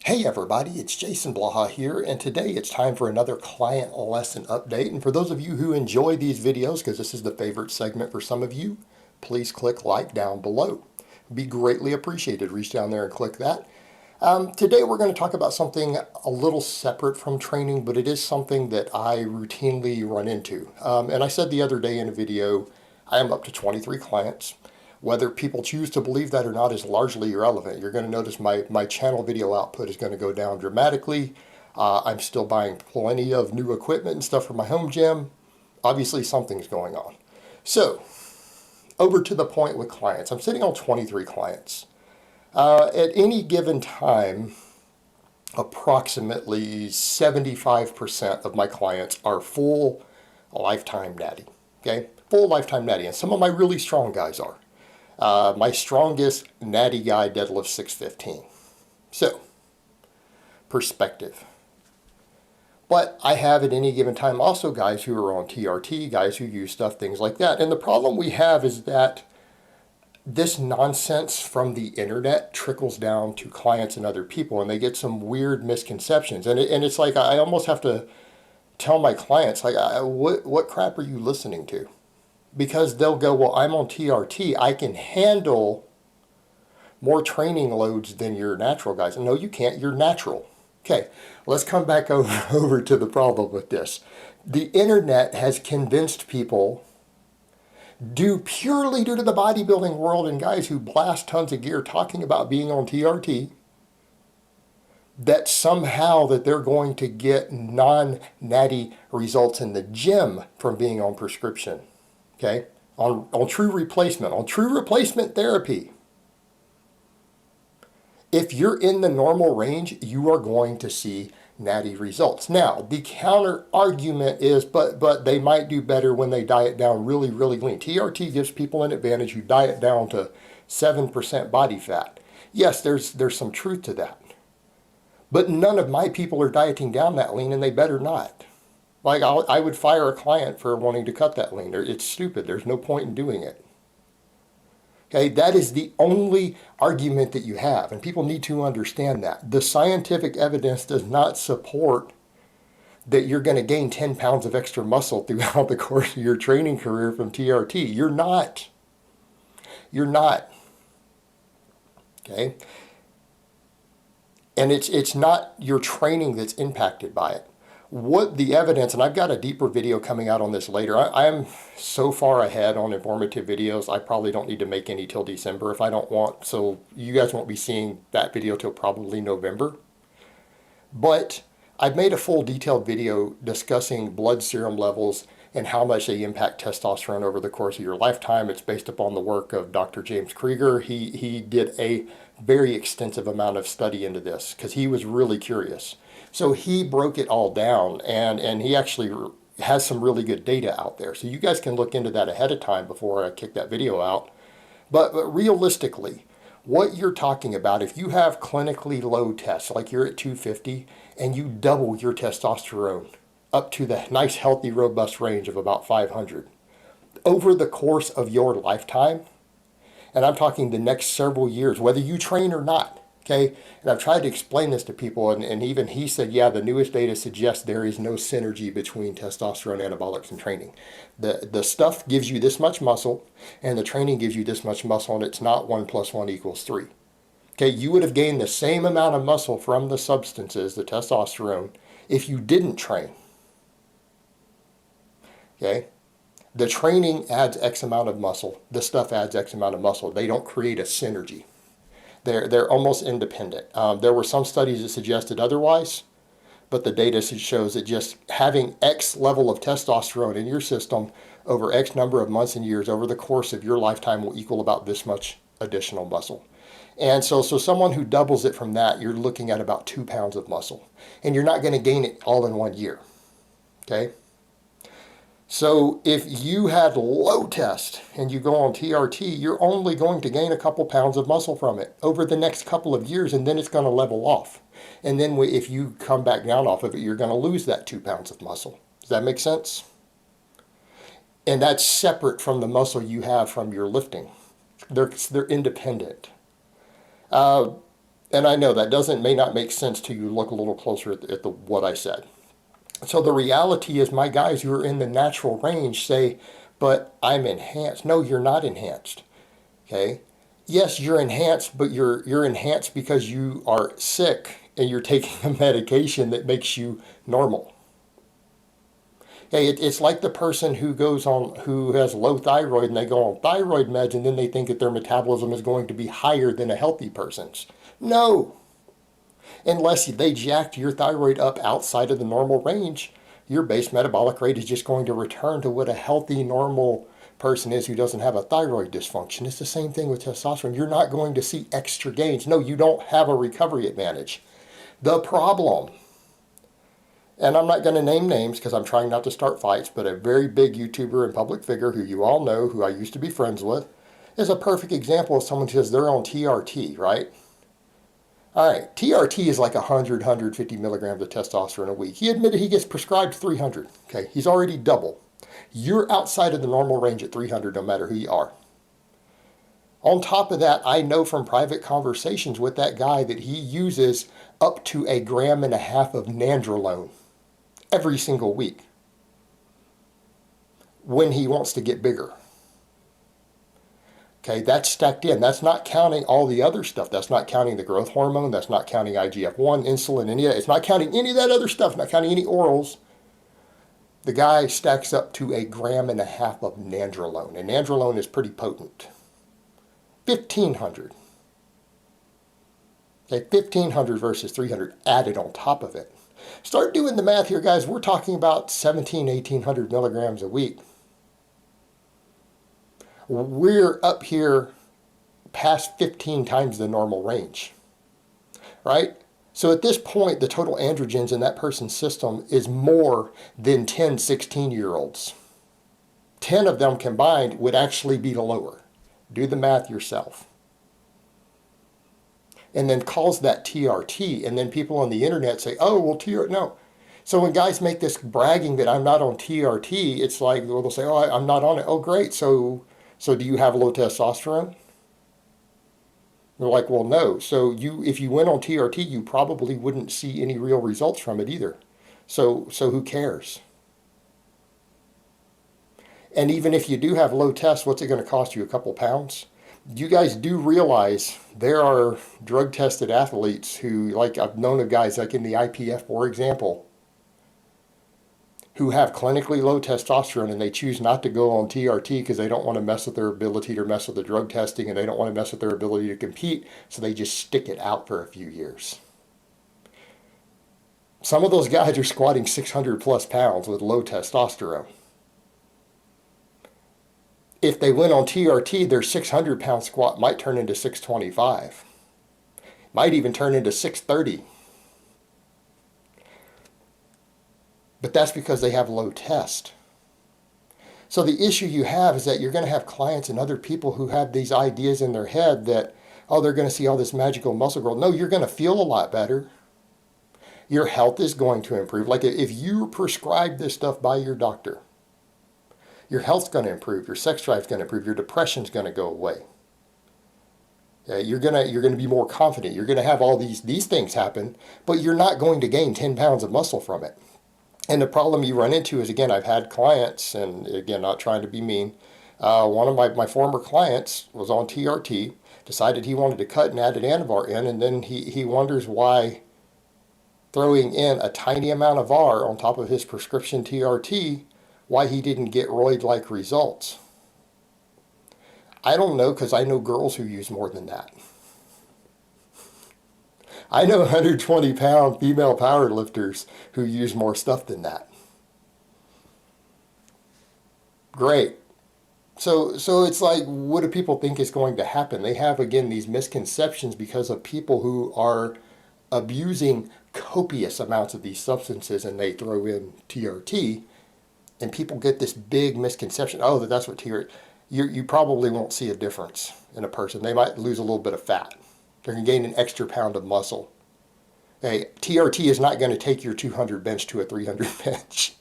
Hey everybody, it's Jason Blaha here, and today it's time for another client lesson update. And for those of you who enjoy these videos, because this is the favorite segment for some of you, please click like down below. It'd be greatly appreciated. Reach down there and click that. Today we're going to talk about something a little separate from training, but it is something that I routinely run into. And I said the other day in a video, I am up to 23 clients. Whether people choose to believe that or not is largely irrelevant. You're going to notice my channel video output is going to go down dramatically. I'm still buying plenty of new equipment and stuff for my home gym. Obviously something's going on. So over to the point with clients. I'm sitting on 23 clients. At any given time, approximately 75% of my clients are full lifetime natty. Okay, full lifetime natty, and some of my really strong guys are. My strongest natty guy deadlifts 615. So, perspective. But I have at any given time also guys who are on TRT, guys who use stuff, things like that. And the problem we have is that this nonsense from the internet trickles down to clients and other people, and they get some weird misconceptions. And it's like I almost have to tell my clients, like, what crap are you listening to? Because they'll go, well, I'm on TRT. I can handle more training loads than your natural guys. No, you can't. You're natural. Okay, let's come back over to the problem with this. The internet has convinced people, purely due to the bodybuilding world and guys who blast tons of gear talking about being on TRT, that somehow that they're going to get non-natty results in the gym from being on prescription. Okay, on true replacement therapy. If you're in the normal range, you are going to see natty results. Now, the counter argument is, but they might do better when they diet down really, really lean. TRT gives people an advantage who diet down to 7% body fat. Yes, there's some truth to that. But none of my people are dieting down that lean, and they better not. Like, I would fire a client for wanting to cut that lean. It's stupid. There's no point in doing it. Okay, that is the only argument that you have, and people need to understand that. The scientific evidence does not support that you're going to gain 10 pounds of extra muscle throughout the course of your training career from TRT. You're not. You're not. Okay? And it's not your training that's impacted by it. What the evidence, and I've got a deeper video coming out on this later. I'm so far ahead on informative videos, I probably don't need to make any till December if I don't want, so you guys won't be seeing that video till probably November. But I've made a full detailed video discussing blood serum levels and how much they impact testosterone over the course of your lifetime. It's based upon the work of Dr. James Krieger. He did a very extensive amount of study into this because he was really curious. So he broke it all down, and he actually has some really good data out there. So you guys can look into that ahead of time before I kick that video out. But realistically, what you're talking about, if you have clinically low tests, like you're at 250, and you double your testosterone up to the nice, healthy, robust range of about 500, over the course of your lifetime, and I'm talking the next several years, whether you train or not, okay? And I've tried to explain this to people, and even he said, yeah, the newest data suggests there is no synergy between testosterone anabolics and training. The stuff gives you this much muscle, and the training gives you this much muscle, and it's not 1 + 1 = 3. Okay, you would have gained the same amount of muscle from the substances, the testosterone, if you didn't train. Okay? The training adds X amount of muscle. The stuff adds X amount of muscle. They don't create a synergy. They're almost independent. There were some studies that suggested otherwise, but the data shows that just having X level of testosterone in your system over X number of months and years over the course of your lifetime will equal about this much additional muscle. And so someone who doubles it from that, you're looking at about 2 pounds of muscle. And you're not going to gain it all in 1 year. Okay? So if you had low test and you go on TRT, you're only going to gain a couple pounds of muscle from it over the next couple of years, and then it's going to level off. And then if you come back down off of it, you're going to lose that 2 pounds of muscle. Does that make sense? And that's separate from the muscle you have from your lifting. They're independent. And I know that may not make sense to you. Look a little closer at what I said. So the reality is my guys who are in the natural range say, but I'm enhanced. No, you're not enhanced. Okay. Yes, you're enhanced, but you're enhanced because you are sick and you're taking a medication that makes you normal. Okay, it's like the person who has low thyroid and they go on thyroid meds and then they think that their metabolism is going to be higher than a healthy person's. No, unless they jacked your thyroid up outside of the normal range, your base metabolic rate is just going to return to what a healthy, normal person is who doesn't have a thyroid dysfunction. It's the same thing with testosterone. You're not going to see extra gains. No, you don't have a recovery advantage. The problem, and I'm not going to name names because I'm trying not to start fights, but a very big YouTuber and public figure who you all know, who I used to be friends with, is a perfect example of someone who says they're on TRT, right? All right, TRT is like 100, 150 milligrams of testosterone a week. He admitted he gets prescribed 300. Okay, he's already double. You're outside of the normal range at 300 no matter who you are. On top of that, I know from private conversations with that guy that he uses up to 1.5 grams of nandrolone every single week when he wants to get bigger. Okay, that's stacked in. That's not counting all the other stuff. That's not counting the growth hormone. That's not counting IGF-1, insulin, any of that. It's not counting any of that other stuff. Not counting any orals. The guy stacks up to 1.5 grams of nandrolone. And nandrolone is pretty potent. 1,500. Okay, 1,500 versus 300 added on top of it. Start doing the math here, guys. We're talking about 1,800 milligrams a week. We're up here past 15 times the normal range, right? So at this point, the total androgens in that person's system is more than 10 16-year-olds. 10 of them combined would actually be lower. Do the math yourself. And then calls that TRT. And then people on the internet say, oh, well, TRT, no. So when guys make this bragging that I'm not on TRT, it's like, well, they'll say, oh, I'm not on it. Oh, great. So do you have low testosterone? They're like, well, no. So if you went on TRT, you probably wouldn't see any real results from it either. So who cares? And even if you do have low test, what's it going to cost you? A couple pounds? You guys do realize there are drug-tested athletes who, like I've known of guys like in the IPF, for example, who have clinically low testosterone and they choose not to go on TRT because they don't want to mess with their ability to mess with the drug testing and they don't want to mess with their ability to compete, so they just stick it out for a few years. Some of those guys are squatting 600 plus pounds with low testosterone. If they went on TRT, their 600 pound squat might turn into 625. Might even turn into 630. But that's because they have low test. So the issue you have is that you're going to have clients and other people who have these ideas in their head that, oh, they're going to see all this magical muscle growth. No, you're going to feel a lot better. Your health is going to improve. Like if you prescribe this stuff by your doctor, your health's going to improve. Your sex drive's going to improve. Your depression's going to go away. You're going to be more confident. You're going to have all these things happen, but you're not going to gain 10 pounds of muscle from it. And the problem you run into is, again, I've had clients, and again, not trying to be mean, one of my former clients was on TRT, decided he wanted to cut and added Anavar in, and then he wonders why throwing in a tiny amount of R on top of his prescription TRT, why he didn't get roid-like results. I don't know, because I know girls who use more than that. I know 120-pound female powerlifters who use more stuff than that. Great. So it's like, what do people think is going to happen? They have, again, these misconceptions because of people who are abusing copious amounts of these substances and they throw in TRT, and people get this big misconception, oh, that's what TRT, you probably won't see a difference in a person. They might lose a little bit of fat. They're going to gain an extra pound of muscle. Hey, TRT is not going to take your 200 bench to a 300 bench.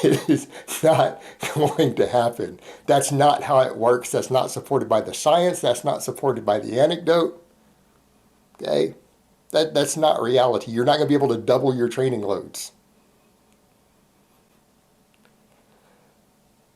It is not going to happen. That's not how it works. That's not supported by the science. That's not supported by the anecdote. Okay? That's not reality. You're not going to be able to double your training loads.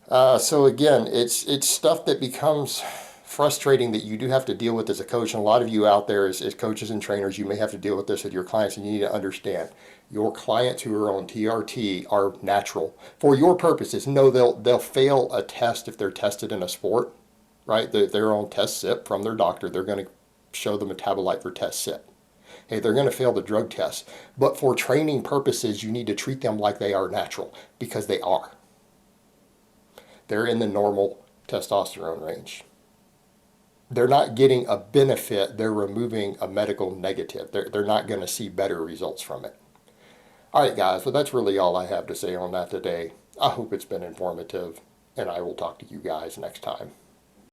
So again, it's stuff that becomes frustrating that you do have to deal with as a coach. And a lot of you out there as coaches and trainers, you may have to deal with this with your clients, and you need to understand your clients who are on TRT are natural for your purposes. No, they'll fail a test if they're tested in a sport, right? They're on test SIP from their doctor. They're going to show the metabolite for test SIP. Hey, they're going to fail the drug test. But for training purposes, you need to treat them like they are natural, because they are. They're in the normal testosterone range. They're not getting a benefit, they're removing a medical negative. They're not going to see better results from it. All right, guys, well, that's really all I have to say on that today. I hope it's been informative, and I will talk to you guys next time.